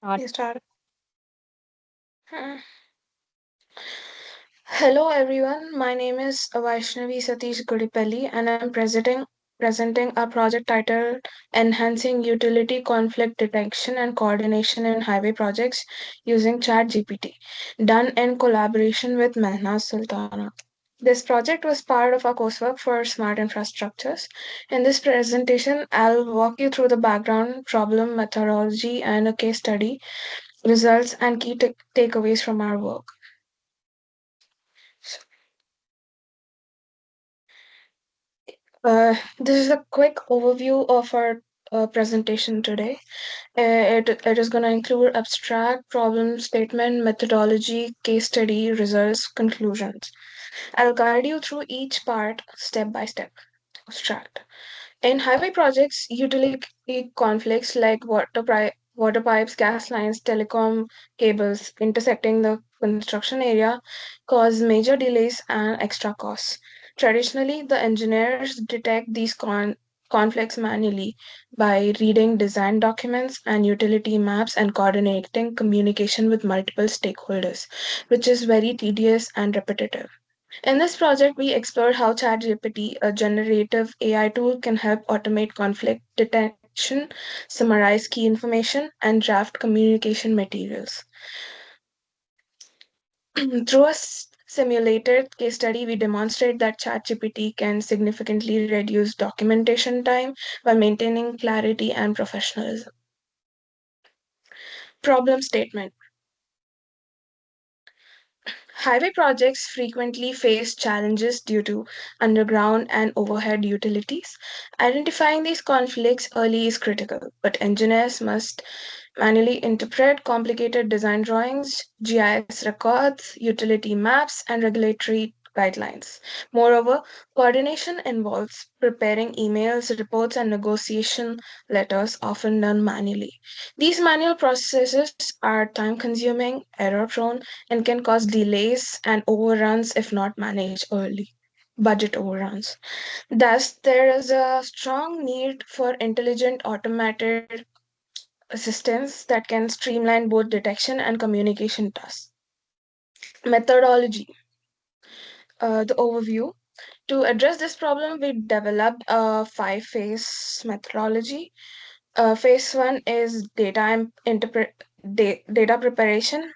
You start. Hmm. Hello everyone, my name is Vaishnavi Satish Gudipalli and I'm presenting a project titled Enhancing Utility Conflict Detection and Coordination in Highway Projects using ChatGPT, done in collaboration with Mehnaz Sultana. This project was part of our coursework for smart infrastructures. In this presentation, I'll walk you through the background, problem, methodology, and a case study, results, and key takeaways from our work. This is a quick overview of our presentation today. It is going to include abstract, problem statement, methodology, case study, results, conclusions. I'll guide you through each part step by step. Abstract. In highway projects, utility conflicts like water pipes, gas lines, telecom cables intersecting the construction area cause major delays and extra costs. Traditionally, the engineers detect these conflicts manually by reading design documents and utility maps and coordinating communication with multiple stakeholders, which is very tedious and repetitive. In this project, we explored how ChatGPT, a generative AI tool, can help automate conflict detection, summarize key information, and draft communication materials. Through a simulated case study, we demonstrate that ChatGPT can significantly reduce documentation time while maintaining clarity and professionalism. Problem statement. Highway projects frequently face challenges due to underground and overhead utilities. Identifying these conflicts early is critical, but engineers must manually interpret complicated design drawings, GIS records, utility maps, and regulatory guidelines. Moreover, coordination involves preparing emails, reports, and negotiation letters, often done manually. These manual processes are time consuming, error prone, and can cause delays and overruns if not managed early. Budget overruns. Thus, there is a strong need for intelligent automated assistance that can streamline both detection and communication tasks. Methodology. The overview. To address this problem, we developed a five-phase methodology. Phase one is data preparation,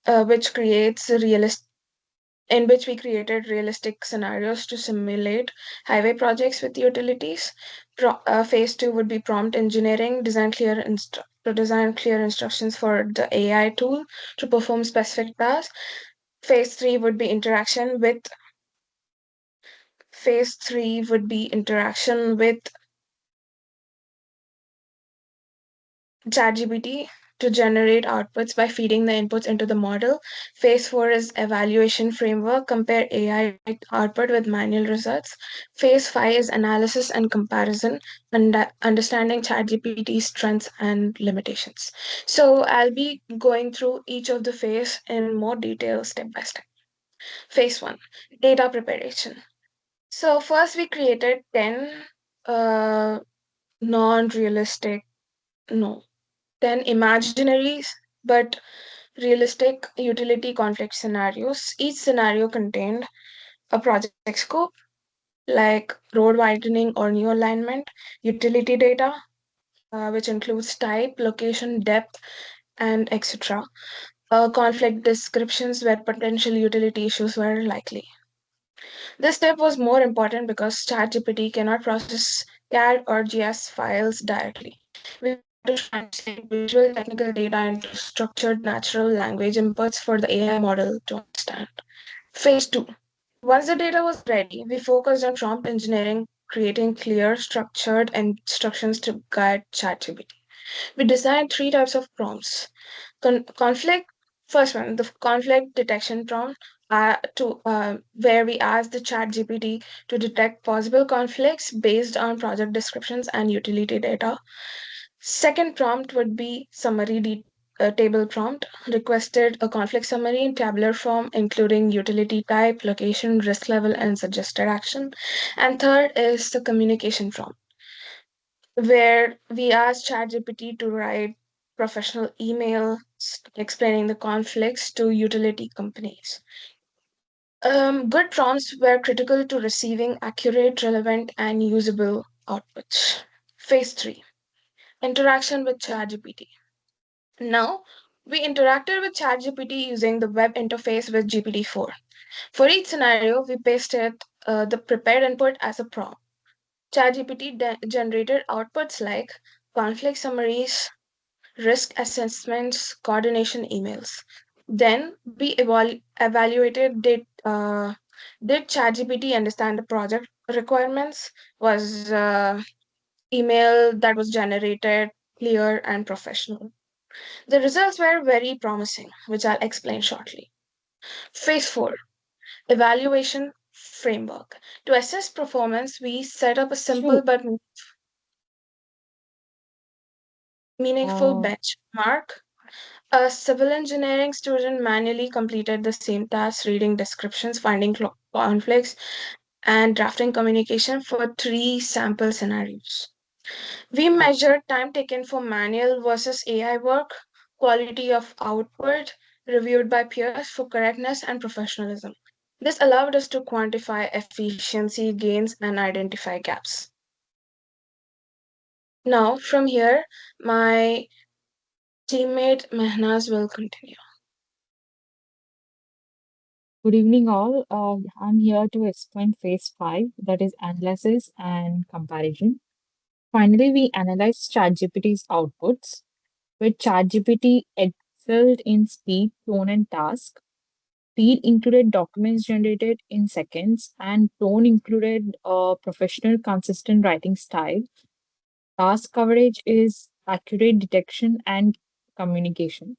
which creates realist in which we created realistic scenarios to simulate highway projects with utilities. Phase two would be prompt engineering, to design clear instructions for the AI tool to perform specific tasks. Phase three would be interaction with Phase three would be interaction with ChatGPT to generate outputs by feeding the inputs into the model. Phase 4 is evaluation framework, compare AI output with manual results. Phase 5 is analysis and comparison, understanding ChatGPT's strengths and limitations. So I'll be going through each of the phase in more detail step by step. Phase 1, data preparation. So first we created 10 uh, non-realistic, no, 10 imaginary but realistic utility conflict scenarios. Each scenario contained a project scope like road widening or new alignment, utility data, which includes type, location, depth, and etc. Conflict descriptions where potential utility issues were likely. This step was more important because ChatGPT cannot process CAD or GS files directly. We had to translate visual technical data into structured natural language inputs for the AI model to understand. Phase 2. Once the data was ready, we focused on prompt engineering, creating clear, structured instructions to guide ChatGPT. We designed three types of prompts. Conflict, first one, the conflict detection prompt, where we ask the chat GPT to detect possible conflicts based on project descriptions and utility data. Second prompt would be table prompt, requested a conflict summary in tabular form, including utility type, location, risk level, and suggested action. And third is the communication prompt, where we ask ChatGPT to write professional email explaining the conflicts to utility companies. Good prompts were critical to receiving accurate, relevant, and usable outputs. Phase 3, interaction with ChatGPT. Now, we interacted with ChatGPT using the web interface with GPT-4. For each scenario, we pasted the prepared input as a prompt. ChatGPT generated outputs like conflict summaries, risk assessments, coordination emails. Then we evaluated did ChatGPT understand the project requirements? Was email that was generated clear and professional? The results were very promising, which I'll explain shortly. Phase 4, evaluation framework. To assess performance, we set up a simple Sure. but meaningful Uh, benchmark. A civil engineering student manually completed the same task, reading descriptions, finding conflicts, and drafting communication for 3 sample scenarios. We measured time taken for manual versus AI work, quality of output reviewed by peers for correctness and professionalism. This allowed us to quantify efficiency gains and identify gaps. Now, from here, my teammate Mehnaz will continue. Good evening, all. I'm here to explain phase five, that is analysis and comparison. Finally, we analyzed ChatGPT's outputs, where ChatGPT excelled in speed, tone, and task. Speed included documents generated in seconds, and tone included a professional, consistent writing style. Task coverage is accurate detection and communication.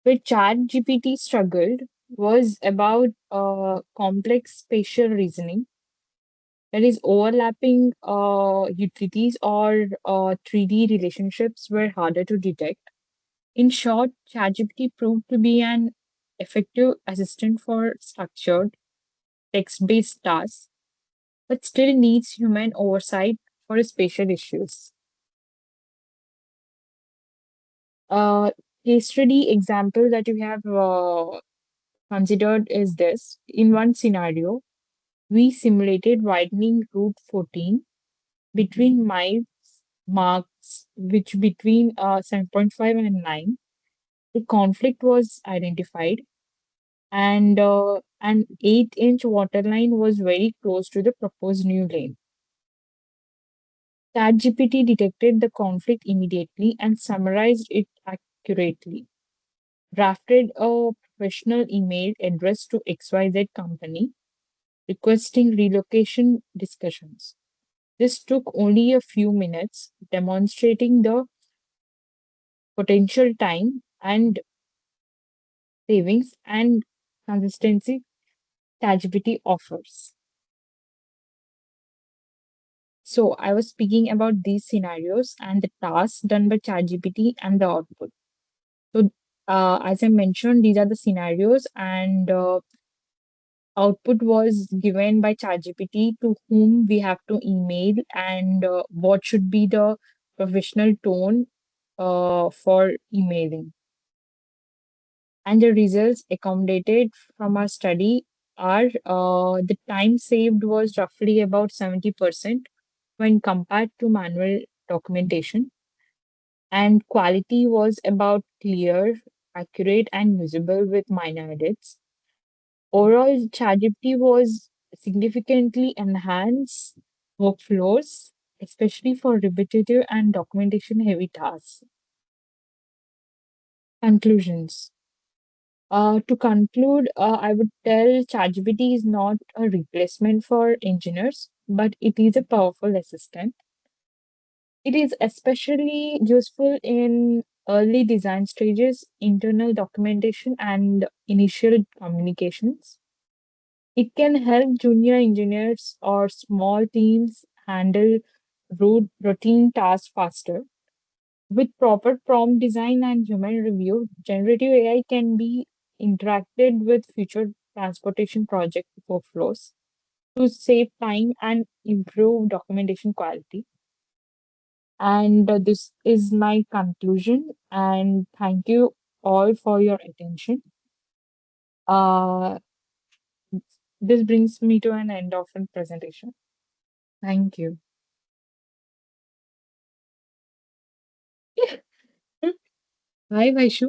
Where ChatGPT struggled was about complex spatial reasoning, that is, overlapping utilities or 3D relationships were harder to detect. In short, ChatGPT proved to be an effective assistant for structured, text based tasks, but still needs human oversight for spatial issues. Uh, Case study example that you have considered is this. In one scenario, we simulated widening Route 14 between miles marks, which between 7.5 and 9. The conflict was identified, and an 8-inch water line was very close to the proposed new lane. ChatGPT detected the conflict immediately and summarized it accurately. Drafted a professional email addressed to XYZ company requesting relocation discussions. This took only a few minutes, demonstrating the potential time and savings and consistency ChatGPT offers. So, I was speaking about these scenarios and the tasks done by ChatGPT and the output. So, as I mentioned, these are the scenarios, and output was given by ChatGPT to whom we have to email, and what should be the professional tone for emailing. And the results accommodated from our study are the time saved was roughly about 70% when compared to manual documentation, and quality was about clear, accurate, and usable with minor edits. Overall, ChatGPT was significantly enhanced workflows, especially for repetitive and documentation heavy tasks. Conclusions. To conclude, I would tell ChatGPT is not a replacement for engineers, but it is a powerful assistant. It is especially useful in early design stages, internal documentation, and initial communications. It can help junior engineers or small teams handle routine tasks faster. With proper prompt design and human review, generative AI can be interacted with future transportation project workflows to save time and improve documentation quality. And this is my conclusion. And thank you all for your attention. Uh, this brings me to an end of a presentation. Thank you. Hi, Vaishu.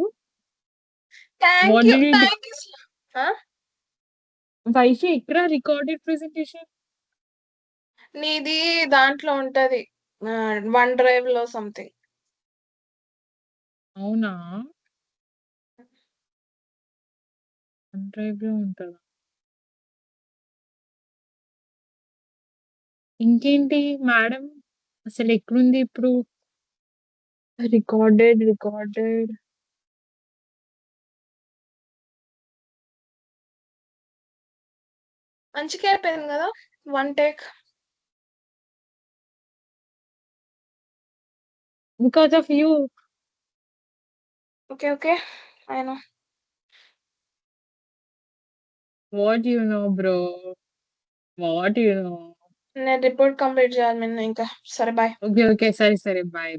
Thank What you. did you do? Thank you. Huh? Vaishu, ikra recorded presentation. నీది దాంట్లో ఉంటది one drive లో something. అవునా? OneDrive లో ఉంటుందా? ఇంకేంటి madam? అసలు ఎక్కడుంది ఇప్పుడు? రికార్డెడ్. మంచిగా అయిపోయింది కదా, one take. Because of you. Okay ఆయన what you know bro? What you know? నేను రిపోర్ట్ కంప్లీట్ చేయాలి. నేను ఇంకా సరే బాయ్. ఓకే. సరే. బాయ్.